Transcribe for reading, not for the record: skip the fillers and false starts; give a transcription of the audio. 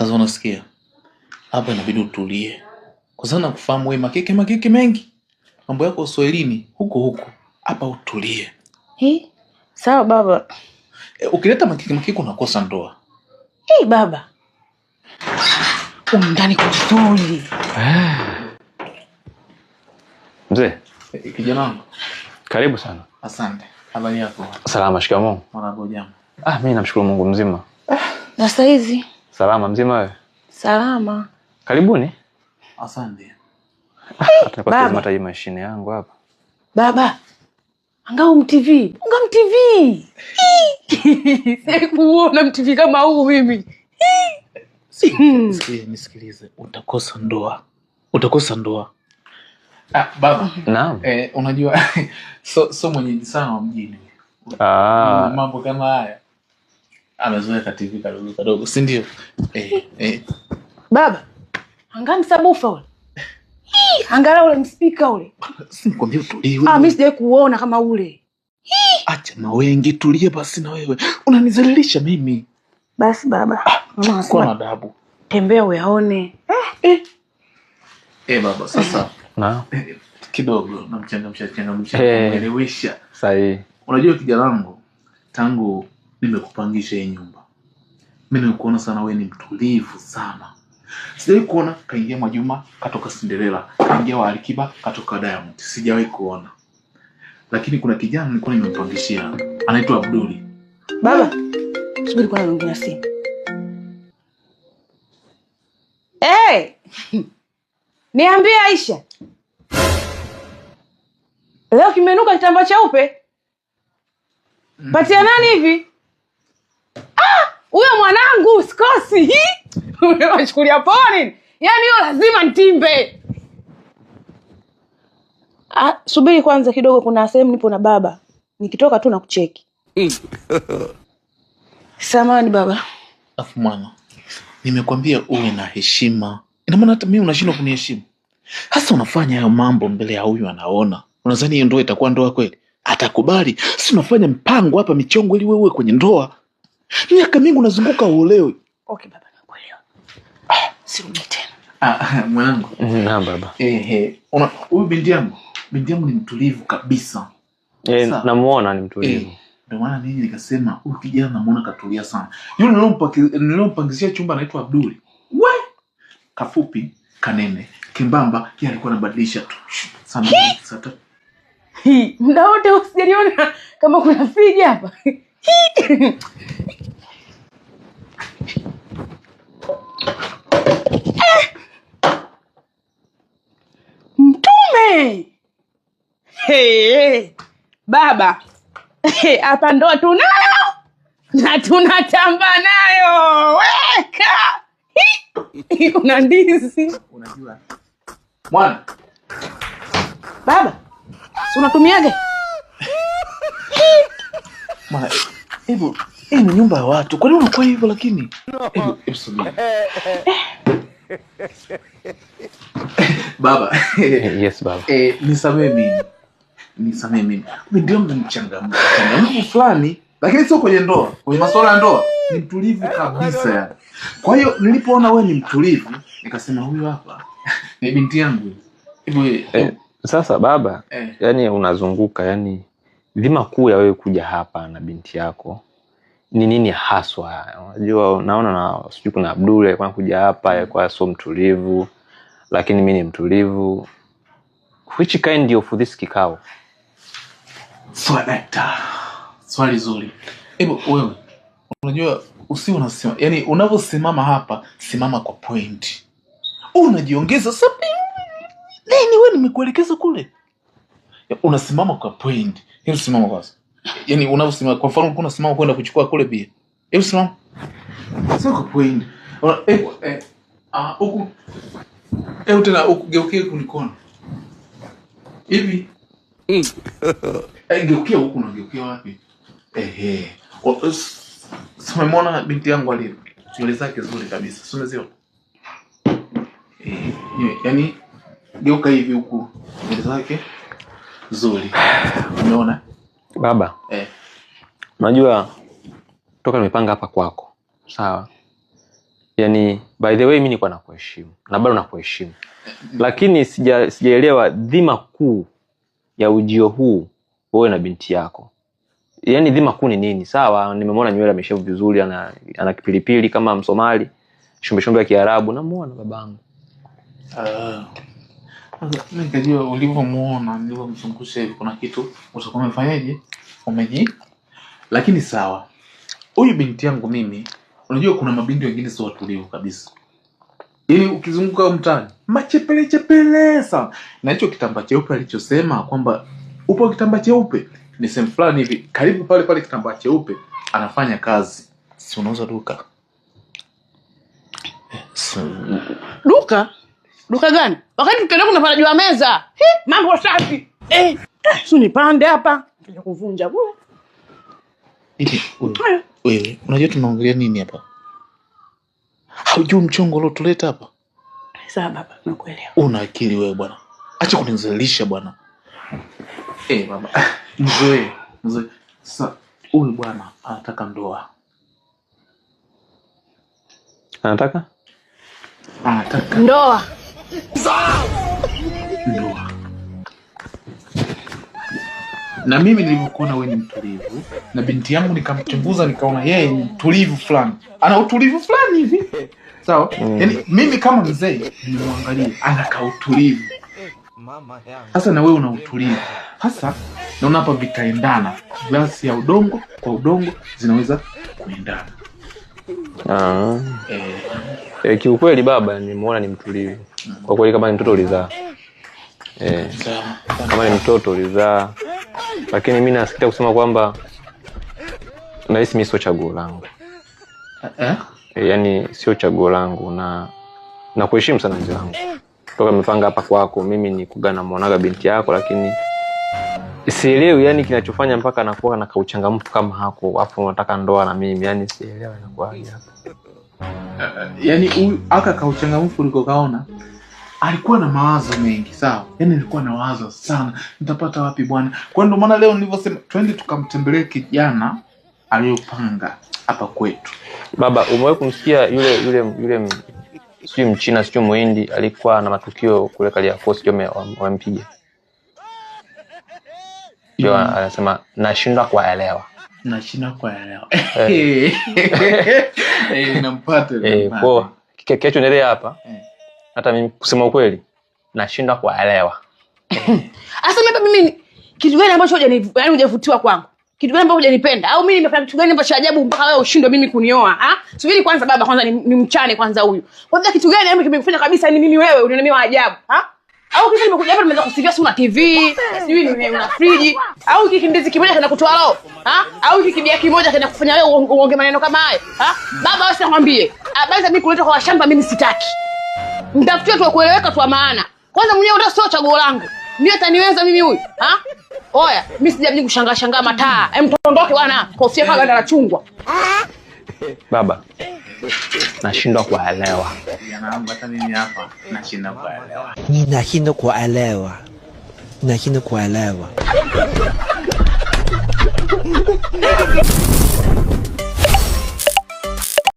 Sasa unasikia? Hapa inabidi utulie. Kwa sababu nakufahamu wewe makeke mengi. Mambo yako Uswahilini huko. Hapa utulie. Sawa baba. Ukileta makeke unakosa ndoa. Baba. Ndani kuzuri. Mzee. Kijana wangu. Karibu sana. Asante. Habari yako? Salama, shikamoo. Marahaba, jambo. Mimi namshukuru Mungu mzima. Na saa hizi? Salama, mzima wewe? Salama. Karibuni. Asante. Tunapata hii mashine yangu hapa. Baba. Angao MTV. Sikuona MTV kama huu mimi. Nisikilize. Utakosa ndoa. Baba. Naam. Unajua so mwenyeji sana wa mjini. Mambo kama haya. Amezoea TV kadogo, si ndio? Baba. Angani sabufa ule. Angalau ule mspika ule. Sinikwambia utulie. Mimi sijai kuona kama ule. Acha na wengi, tulie basi na wewe. Unanizalilisha mimi. Basi baba. Kwa na adabu. Tembea uyaone. Baba sasa. Naam. Kidogo namchangamsha kuelewesha. Sahihi. Unajua kijana wangu, tangu nimekupangisha hii nyumba, mimi nimekuona sana wewe ni mtulivu sana. Sijawahi kuona kaingia Mwajuma katoka Cinderella, kaingia wa Alikiba katoka Diamond. Sijawahi kuona. Lakini kuna kijana nilikuwa nimempangishia, anaitwa Abduli. Baba, subiri kwa naongea simu. Niambie Aisha. Leo kimenuka kitambaa cheupe. Patia nani hivi? Huyo mwanangu sikosi. Umewachukulia poa nini? Yaani hiyo lazima nitimbe. Subiri kwanza kidogo, kuna sehemu nipo na baba. Nikitoka tu na kucheki. Samahani baba. Afu mwana, nimekwambia uwe na heshima. Ina maana hata mimi unashindwa kuniheshimu. Hasa unafanya hayo mambo mbele ya huyu anaona. Unadhani hiyo ndoa itakuwa ndoa kweli? Atakubali? Si unafanya mpango hapa michongo ili wewe kwenye ndoa. Miaka mingi unazunguka uolewe. Okay baba, nakuelewa. Sirudi tena. Mwanangu. Naam baba. Huyu binti yangu ni mtulivu kabisa. Namuona ni mtulivu. Ndio maana mimi nikasema huyu kijana namuona katulia sana. Yule nilompangishia chumba anaitwa Abduli. Kafupi, kanene, kimbamba, yeye alikuwa anabadilisha tu. Sana sasa. Muda wote usijaliona kama kuna fiji hapa. Mtume. Baba. Hapa ndo tunayo. Na tunatamba nayo. Weka. Kuna ndizi. Unajua. Mwana. Baba. Si unatumiaje? Mwana, ni nyumba ya watu. Kwa nini unakuwa hivyo lakini? Hebu subiri. Baba. Yes baba. Nisamee mimi. Mimi ndio mchangamfu fulani, lakini sio kwenye ndoa. Kwenye masuala ya ndoa ni mtulivu kabisa yani. Kwa hiyo nilipoona wewe ni mtulivu, nikasema huyu hapa ni binti yangu. Sasa baba, yani unazunguka, yani dhima kuu ya wewe kuja hapa na binti yako ni nini haswa? Unajua naona sijui kuna Abdul alikuwa kuja hapa alikuwa sio mtulivu, lakini mimi ni mtulivu. Which kind of this kikao? Swali zuri. Wewe unajua unasema, yani unavyosimama hapa, simama kwa point. Unajiongeza sapi. Nini wewe nimekuelekeza kule? Unasimama kwa point. Hebu simama kwanza. Yani unavyosimama kwa mfano kuna simama kwenda kuchukua kule pia. Hebu simama. Sio kwa point. Huku. Tena ukigeukia kunikona. Hivi. Geukia huku unageukia wapi? Umemwona binti yangu alivyo? Nywele zake nzuri kabisa. Umeziona? Yani geuka hivi huku. Nywele zake nzuri. Umeona? Baba. Unajua toka nimepanga hapa kwako. Sawa. Yani By the way, mimi nilikuwa nakuheshimu na bado nakuheshimu. Lakini sijaelewa dhima kuu ya ujio huu wewe na binti yako. Yaani dhima kuu ni nini? Sawa, nimemwona nywele ameshavu vizuri, ana kipilipili kama Msomali, shombe ya Kiarabu, namuona babangu. Nikajua ulivyomuona, nilivyomzungusha hivi kuna kitu utakuwa umefanyaje? Lakini sawa. Huyu binti yangu mimi, unajua kuna mabinti wengine sio watulivu kabisa. Yaani ukizunguka mtaani, machepele sana. Na hicho kitambaa cheupe alichosema kwamba upo kitambaa cheupe ni sehemu fulani hivi, karibu pale kitambaa cheupe anafanya kazi. Si unauza duka? Duka gani? Wakati tukienda kunapanda juu ya meza. Mambo safi. Si nipande hapa. Ndio kuvunja bure. Wewe, unajua tunaongelea nini hapa? Haujui mchongo uliotuleta hapa? Sawa baba, nakuelewa. Una akili wewe bwana. Acha kunizalisha bwana. Baba. Mzoe. Sasa huyu bwana anataka ndoa. Anataka ndoa. Na mimi nilivyokuona wewe ni mtulivu, na binti yangu nikamchunguza nikaona yeye ni mtulivu fulani. Ana utulivu fulani hivi. Sawa? Yaani mimi kama mzee nimwangalie ana utulivu. Sasa na wewe una utulivu. Sasa naona hapa vikaendana. Glasi ya udongo kwa udongo zinaweza kuendana. Kiukweli baba nimeona ni mtulivu. Kwa kweli kama ni mtoto ulizaa. Kama ni mtoto ulizaa. Lakini mimi nasikia kusema kwamba nahisi mimi sio chaguo langu. Yaani sio chaguo langu na kuheshimu sana mzee wangu. Toka nimepanga hapa kwako mimi ni kugana muonaga binti yako, lakini sielewi yani kinachofanya mpaka anakuwa na kauchangamfu kama hako afu unataka ndoa na mimi, yani sielewi inakuwa hapa. Yani huyu aka kauchangamfu uliko kaona alikuwa na mawazo mengi, sawa? Yani alikuwa na wazo sana, nitapata wapi bwana? Kwa ndio maana leo nilivyosema twende tukamtembelee kijana aliyopanga hapa kwetu. Baba, umewahi kumsikia yule sio Mchina sio Muhindi alikuwa na matukio kule Kariakoo sio wampiga? Ndio anasema nashindwa kuelewa. Nampata. Kwa kesho nile hapa. Hata mimi kusema ukweli nashindwa kuelewa. Asa mimi kitu gani ambacho hujavutiwa kwangu? Kitu gani ambacho hujanipenda? Au mimi nimefanya kitu gani ambacho ajabu mpaka wewe ushindwe mimi kunioa? Subiri kwanza baba, kwanza ni mchane kwanza huyu. Kwanza kitu gani ambacho kimekufanya kabisa ni mimi wewe unaniambia ajabu? Au kisa nimekuja hapa nimeanza kusifia una TV, sijui una friji, au hiki kindizi kimoja kana kutoa roho? Au hiki kibia kimoja kana kufanya wewe uonge maneno kama hayo? Baba wewe sikwambie. Basi mimi kuleta kwa shamba mimi sitaki. Mtafutie tu kueleweka tu maana. Kwanza mwenyewe ndio sio chaguo langu. Mimi ataniweza mimi huyu? Oya, mimi sijaje kushangaa mataa. Mtondoke bwana, kofia kama ganda la chungwa. Baba, nashindwa kuelewa. Yanaomba hata mimi hapa nashindwa kuelewa. Nashindwa kuelewa.